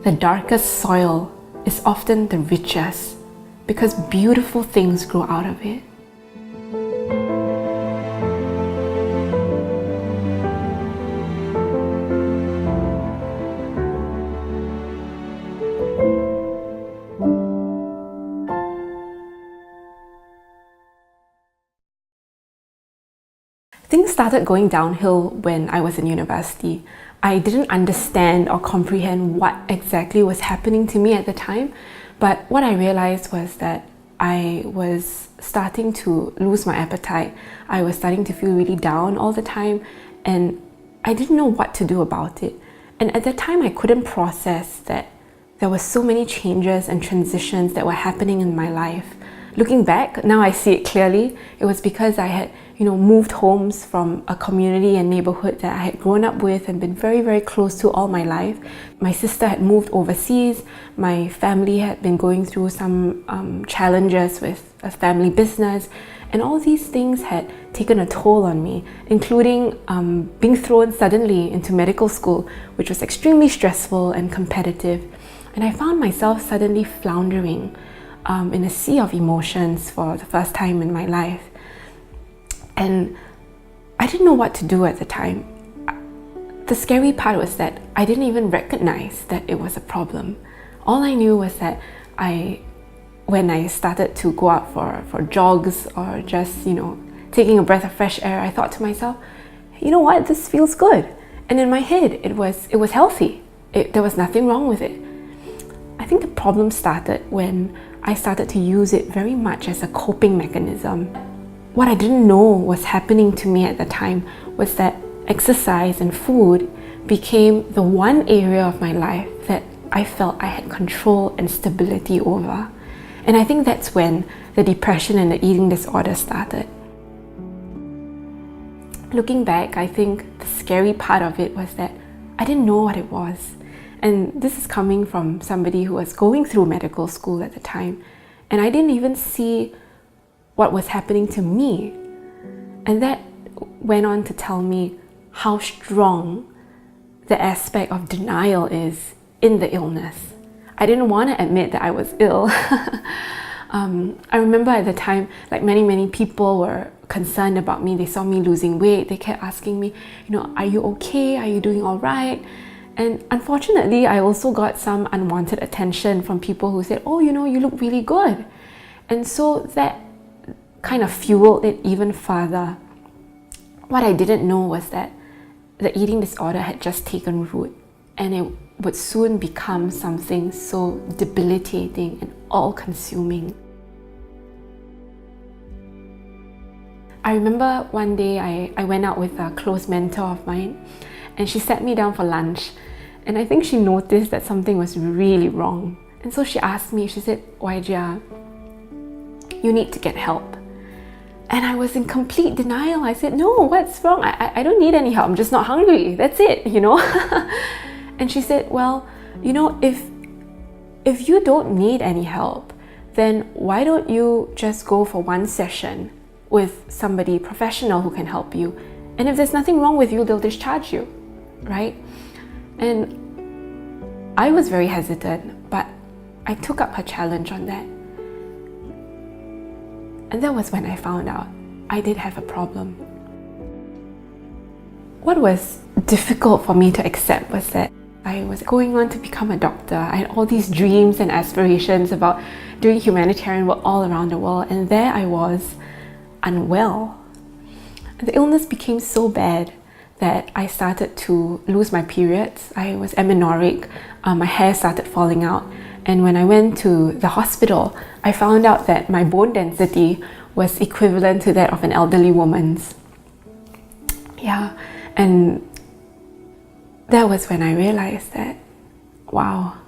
The darkest soil is often the richest because beautiful things grow out of it. Things started going downhill when I was in university. I didn't understand or comprehend what exactly was happening to me at the time, but what I realized was that I was starting to lose my appetite. I was starting to feel really down all the time, and I didn't know what to do about it. And at that time, I couldn't process that there were so many changes and transitions that were happening in my life. Looking back, now I see it clearly. It was because I had, moved homes from a community and neighborhood that I had grown up with and been very, very close to all my life. My sister had moved overseas. My family had been going through some challenges with a family business. And all these things had taken a toll on me, including being thrown suddenly into medical school, which was extremely stressful and competitive. And I found myself suddenly floundering in a sea of emotions for the first time in my life. And I didn't know what to do at the time. The scary part was that I didn't even recognize that it was a problem. All I knew was that when I started to go out for jogs or just, taking a breath of fresh air, I thought to myself, you know what, this feels good. And in my head, it was healthy. There was nothing wrong with it. I think the problem started when I started to use it very much as a coping mechanism. What I didn't know was happening to me at the time was that exercise and food became the one area of my life that I felt I had control and stability over. And I think that's when the depression and the eating disorder started. Looking back, I think the scary part of it was that I didn't know what it was. And this is coming from somebody who was going through medical school at the time. And I didn't even see what was happening to me. And that went on to tell me how strong the aspect of denial is in the illness. I didn't want to admit that I was ill. I remember at the time, like many people were concerned about me. They saw me losing weight. They kept asking me, are you okay? Are you doing all right? And unfortunately, I also got some unwanted attention from people who said, oh, you look really good. And so that kind of fueled it even further. What I didn't know was that the eating disorder had just taken root, and it would soon become something so debilitating and all-consuming. I remember one day I went out with a close mentor of mine, and she sat me down for lunch, and I think she noticed that something was really wrong. And so she asked me, she said, Waijia, you need to get help. And I was in complete denial. I said, no, what's wrong? I don't need any help. I'm just not hungry. That's it, And she said, well, if you don't need any help, then why don't you just go for one session with somebody professional who can help you? And if there's nothing wrong with you, they'll discharge you, right? And I was very hesitant, but I took up her challenge on that. And that was when I found out I did have a problem. What was difficult for me to accept was that I was going on to become a doctor. I had all these dreams and aspirations about doing humanitarian work all around the world, and there I was, unwell. The illness became so bad that I started to lose my periods. I was amenorrheic, my hair started falling out, and when I went to the hospital, I found out that my bone density was equivalent to that of an elderly woman's. Yeah, and that was when I realized that, wow,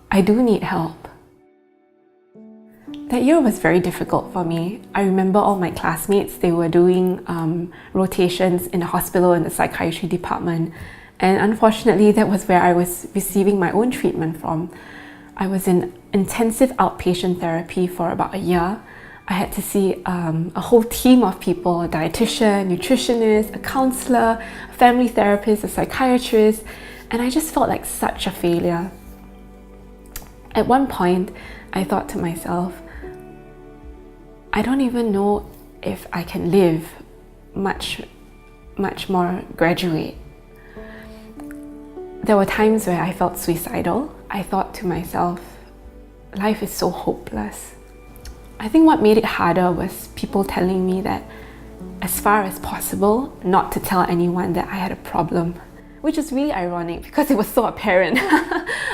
I do need help. That year was very difficult for me. I remember all my classmates, they were doing rotations in the hospital in the psychiatry department. And unfortunately, that was where I was receiving my own treatment from. I was in intensive outpatient therapy for about a year. I had to see a whole team of people, a dietitian, nutritionist, a counselor, a family therapist, a psychiatrist, and I just felt like such a failure. At one point, I thought to myself, I don't even know if I can live, much more graduate. There were times where I felt suicidal. I thought to myself, life is so hopeless. I think what made it harder was people telling me that as far as possible, not to tell anyone that I had a problem, which is really ironic because it was so apparent.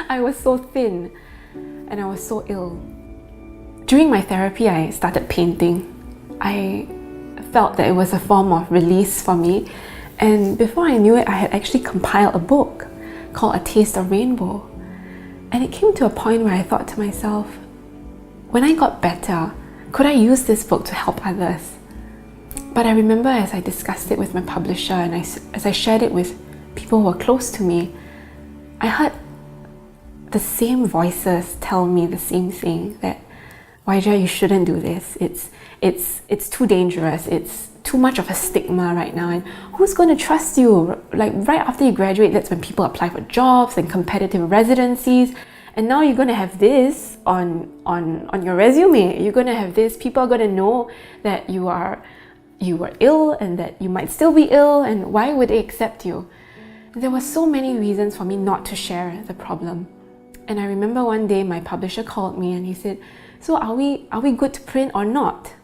I was so thin and I was so ill. During my therapy, I started painting. I felt that it was a form of release for me, and before I knew it, I had actually compiled a book called A Taste of Rainbow. And it came to a point where I thought to myself, when I got better, could I use this book to help others? But I remember as I discussed it with my publisher and as I shared it with people who were close to me, I heard the same voices tell me the same thing, that Waija, you shouldn't do this. It's too dangerous. It's too much of a stigma right now, and who's going to trust you? Like right after you graduate, that's when people apply for jobs and competitive residencies, and now you're going to have this on your resume. You're going to have this. People are going to know that you were ill and that you might still be ill, and why would they accept you? There were so many reasons for me not to share the problem. And I remember one day my publisher called me and he said, so are we good to print or not?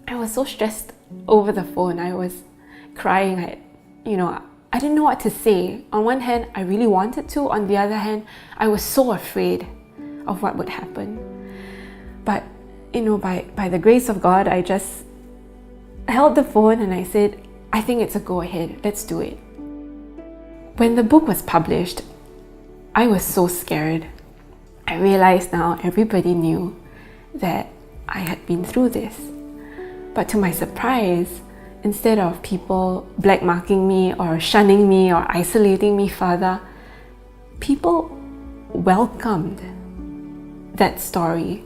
I was so stressed over the phone. I was crying. I didn't know what to say. On one hand, I really wanted to. On the other hand, I was so afraid of what would happen. But, by the grace of God, I just held the phone and I said, I think it's a go ahead. Let's do it. When the book was published, I was so scared. I realized now everybody knew that I had been through this. But to my surprise, instead of people black marking me or shunning me or isolating me further, people welcomed that story.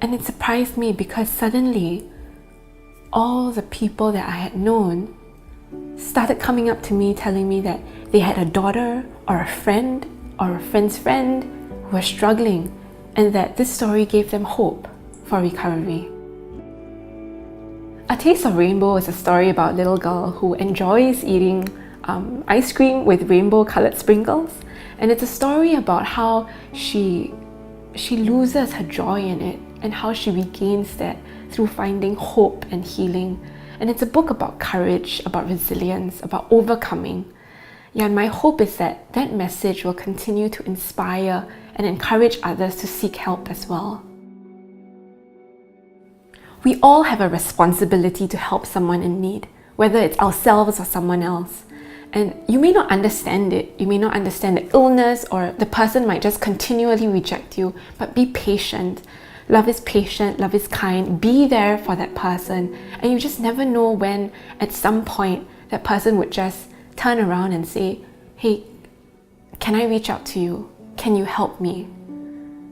And it surprised me because suddenly all the people that I had known started coming up to me telling me that they had a daughter or a friend's friend who was struggling, and that this story gave them hope for recovery. A Taste of Rainbow is a story about a little girl who enjoys eating ice cream with rainbow-colored sprinkles, and it's a story about how she loses her joy in it and how she regains that through finding hope and healing. And it's a book about courage, about resilience, about overcoming. Yeah, and my hope is that that message will continue to inspire and encourage others to seek help as well. We all have a responsibility to help someone in need, whether it's ourselves or someone else. And you may not understand it. You may not understand the illness, or the person might just continually reject you, but be patient. Love is patient, love is kind. Be there for that person. And you just never know when, at some point, that person would just turn around and say, hey, can I reach out to you? Can you help me?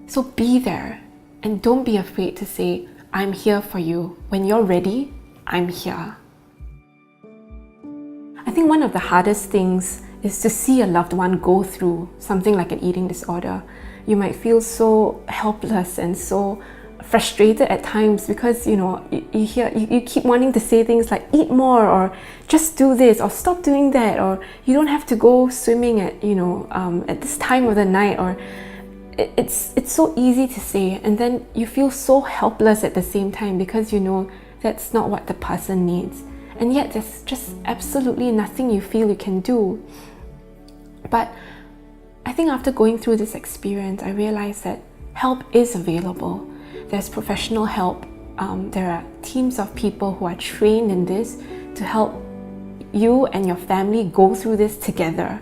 So be there, and don't be afraid to say, I'm here for you. When you're ready, I'm here. I think one of the hardest things is to see a loved one go through something like an eating disorder. You might feel so helpless and so frustrated at times because you keep wanting to say things like eat more, or just do this, or stop doing that, or you don't have to go swimming at at this time of the night, or it's so easy to say, and then you feel so helpless at the same time because that's not what the person needs, and yet there's just absolutely nothing you feel you can do. But I think after going through this experience, I realized that help is available. There's professional help. There are teams of people who are trained in this to help you and your family go through this together.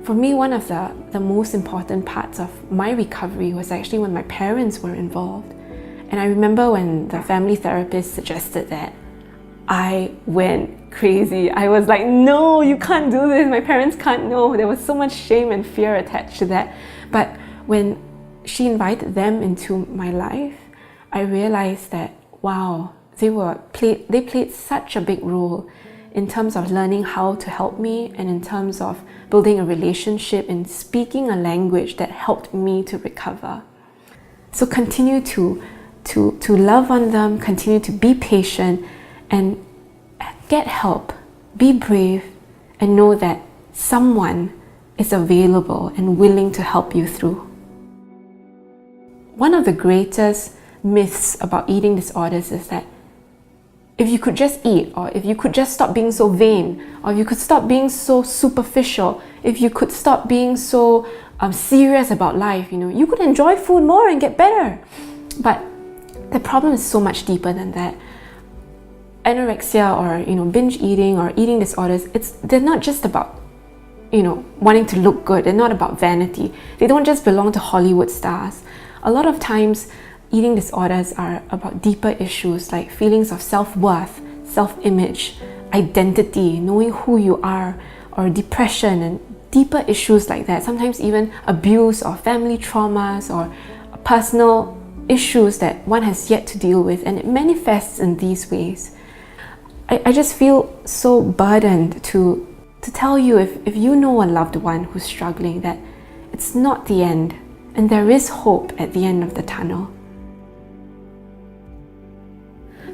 For me, one of the most important parts of my recovery was actually when my parents were involved. And I remember when the family therapist suggested that, I went crazy. I was like, no, you can't do this. My parents can't know. There was so much shame and fear attached to that. But when she invited them into my life, I realized that, wow, they played such a big role in terms of learning how to help me, and in terms of building a relationship and speaking a language that helped me to recover. So continue to love on them, continue to be patient and get help. Be brave and know that someone is available and willing to help you through. One of the greatest myths about eating disorders is that if you could just eat, or if you could just stop being so vain, or if you could stop being so superficial, if you could stop being so serious about life, you could enjoy food more and get better. But the problem is so much deeper than that. Anorexia or binge eating or eating disorders, they're not just about wanting to look good. They're not about vanity. They don't just belong to Hollywood stars. A lot of times eating disorders are about deeper issues like feelings of self-worth, self-image, identity, knowing who you are, or depression and deeper issues like that. Sometimes even abuse or family traumas or personal issues that one has yet to deal with, and it manifests in these ways. I just feel so burdened to tell you, if you know a loved one who's struggling, that it's not the end and there is hope at the end of the tunnel.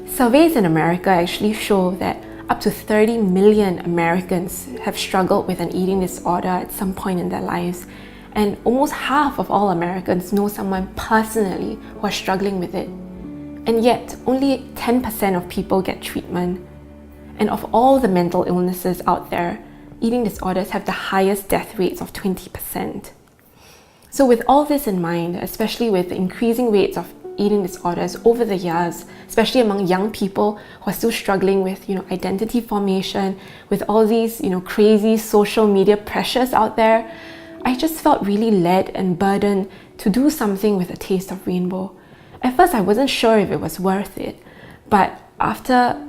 Surveys in America actually show that up to 30 million Americans have struggled with an eating disorder at some point in their lives, and almost half of all Americans know someone personally who are struggling with it. And yet, only 10% of people get treatment. And of all the mental illnesses out there, eating disorders have the highest death rates of 20%. So with all this in mind, especially with the increasing rates of eating disorders over the years, especially among young people who are still struggling with identity formation, with all these crazy social media pressures out there, I just felt really led and burdened to do something with a taste of rainbow. At first I wasn't sure if it was worth it, but after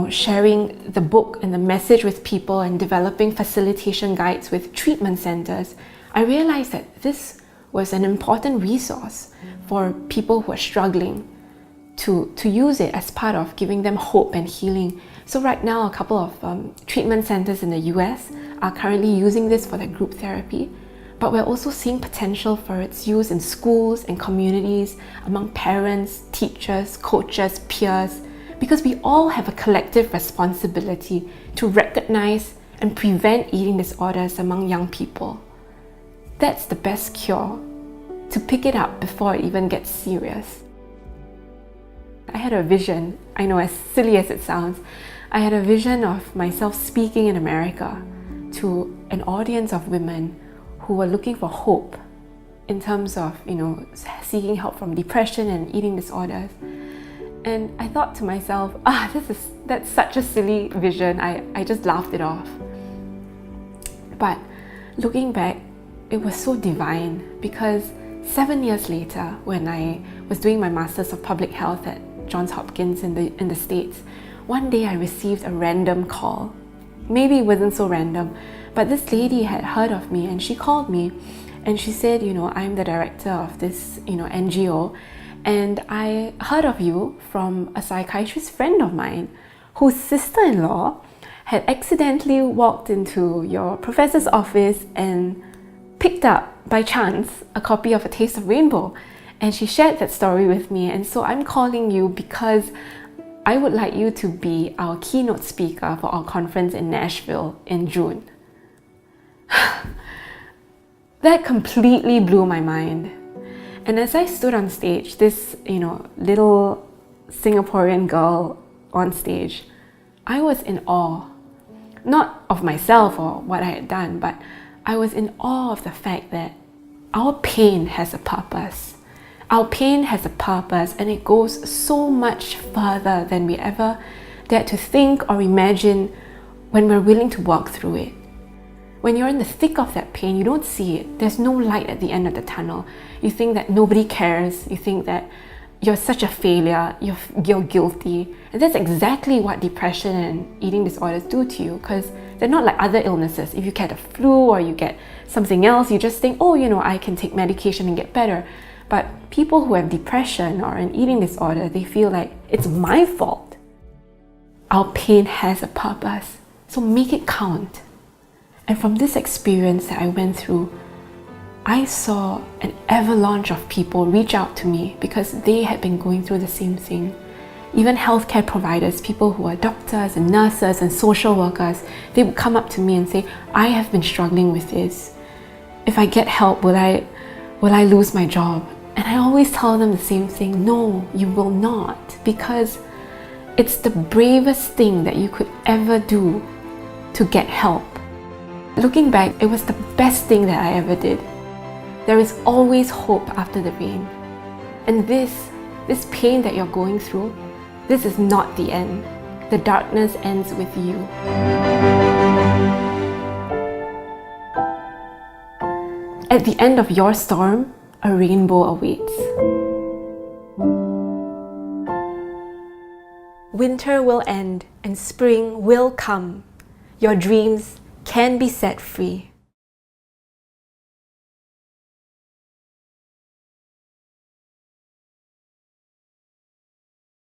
sharing the book and the message with people and developing facilitation guides with treatment centers, I realized that this was an important resource for people who are struggling to use it as part of giving them hope and healing. So right now, a couple of treatment centers in the US are currently using this for their group therapy, but we're also seeing potential for its use in schools and communities, among parents, teachers, coaches, peers, because we all have a collective responsibility to recognize and prevent eating disorders among young people. That's the best cure, to pick it up before it even gets serious. I had a vision, I know, as silly as it sounds, I had a vision of myself speaking in America to an audience of women who were looking for hope in terms of, seeking help from depression and eating disorders. And I thought to myself, that's such a silly vision. I just laughed it off. But looking back, it was so divine, because 7 years later, when I was doing my Masters of Public Health at Johns Hopkins in the States, one day I received a random call. Maybe it wasn't so random, but this lady had heard of me and she called me and she said, I'm the director of this, NGO, and I heard of you from a psychiatrist friend of mine whose sister-in-law had accidentally walked into your professor's office and picked up by chance a copy of A Taste of Rainbow, and she shared that story with me. And so I'm calling you because I would like you to be our keynote speaker for our conference in Nashville in June. That completely blew my mind. And as I stood on stage, this little Singaporean girl on stage, I was in awe, not of myself or what I had done, but I was in awe of the fact that our pain has a purpose. Our pain has a purpose, and it goes so much further than we ever dared to think or imagine when we're willing to walk through it. When you're in the thick of that pain, you don't see it. There's no light at the end of the tunnel. You think that nobody cares. You think that you're such a failure. You're guilty. And that's exactly what depression and eating disorders do to you, because they're not like other illnesses. If you get a flu or you get something else, you just think, I can take medication and get better. But people who have depression or an eating disorder, they feel like it's my fault. Our pain has a purpose, so make it count. And from this experience that I went through, I saw an avalanche of people reach out to me because they had been going through the same thing. Even healthcare providers, people who are doctors and nurses and social workers, they would come up to me and say, I have been struggling with this. If I get help, will I lose my job? And I always tell them the same thing, no, you will not, because it's the bravest thing that you could ever do to get help. Looking back, it was the best thing that I ever did. There is always hope after the rain. And this pain that you're going through, this is not the end. The darkness ends with you. At the end of your storm, a rainbow awaits. Winter will end and spring will come. Your dreams can be set free.